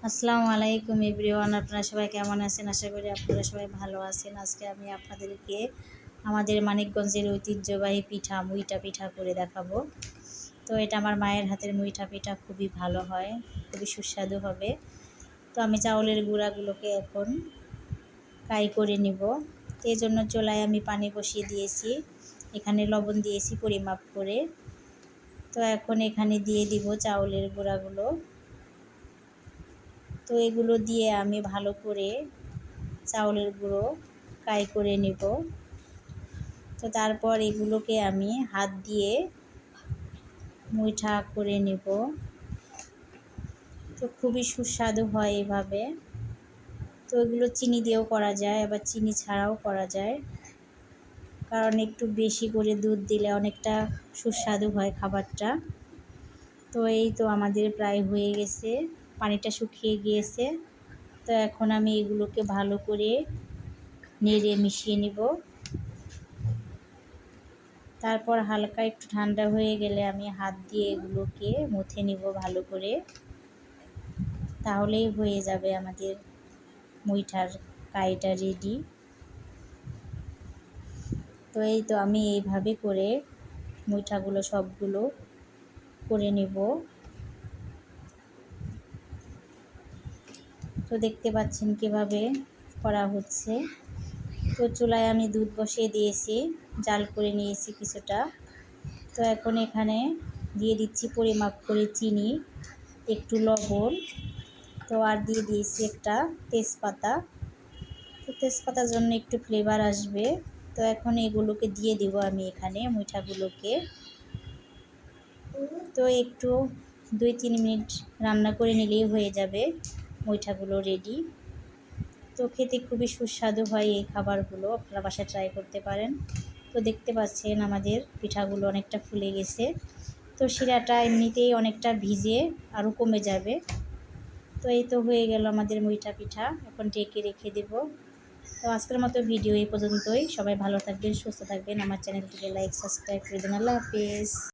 আসসালামু আলাইকুম এভরিওয়ান, আপনারা সবাই কেমন আছেন? আশা করি আপনারা সবাই ভালো আছেন। আজকে আমি আপনাদেরকে আমাদের মানিকগঞ্জের ঐতিহ্যবাহী পিঠা মুইঠা পিঠা করে দেখাবো। তো এটা আমার মায়ের হাতের মুইঠা পিঠা খুবই ভালো হয়, খুবই সুস্বাদু হবে। তো আমি চাউলের গুঁড়াগুলোকে এখন কাই করে নিব। এই জন্য চুলায় আমি পানি বসিয়ে দিয়েছি, এখানে লবণ দিয়েছি পরিমাপ করে। তো এখন এখানে দিয়ে দিব চাউলের গুঁড়াগুলো। তো এগুলো দিয়ে আমি ভালো করে চাউলের গুঁড়ো কাই করে নেব। তো তারপর এগুলোকে আমি হাত দিয়ে মুইঠা করে নেব। তো খুবই সুস্বাদু হয় এভাবে। তো এগুলো চিনি দিয়েও করা যায়, আবার চিনি ছাড়াও করা যায়, কারণ একটু বেশি করে দুধ দিলে অনেকটা সুস্বাদু হয় খাবারটা। তো এই তো আমাদের প্রায় হয়ে গেছে, পানিটা শুকিয়ে গিয়েছে। তো এখন আমি এগুলোকে ভালো করে নেড়ে মিশিয়ে নিব। তারপর হালকা একটু ঠান্ডা হয়ে গেলে আমি হাত দিয়ে এগুলোকে মুথে নিব ভালো করে, তাহলেই হয়ে যাবে আমাদের মুইঠার কাইটা রেডি। তো এই তো আমি এইভাবে করে মুইঠাগুলো সবগুলো করে নেব। তো দেখতে পাচ্ছেন কিভাবে করা হচ্ছে। তো চুলায় আমি দুধ বসিয়ে দিয়েছি, জাল করে নিয়েছি কিছুটা। তো এখন এখানে দিয়ে দিচ্ছি পরিমাপ করে চিনি, একটু লবণ, তো আর দিয়ে দিয়েছি একটা তেজপাতা। তো তেজপাতার জন্য একটু ফ্লেভার আসবে। তো এখন এগুলোকে দিয়ে দিব আমি এখানে মুইঠাগুলোকে। তো একটু 2-3 মিনিট রান্না করে নিলেই হয়ে যাবে মুইঠাগুলো রেডি। তো খেতে খুবই সুস্বাদু হয় এই খাবারগুলো, আপনারা বাসায় ট্রাই করতে পারেন। তো দেখতে পাচ্ছেন আমাদের পিঠাগুলো অনেকটা ফুলে গেছে। তো শিরাটা এমনিতেই অনেকটা ভিজে আরও কমে যাবে। তো এই তো হয়ে গেল আমাদের মুইঠা পিঠা, এখন ঢেকে রেখে দেব। তো আজকের মতো ভিডিও এই পর্যন্তই। সবাই ভালো থাকবেন, সুস্থ থাকবেন। আমার চ্যানেলটিকে লাইক সাবস্ক্রাইব করে দিন। আল্লাহ হাফেজ।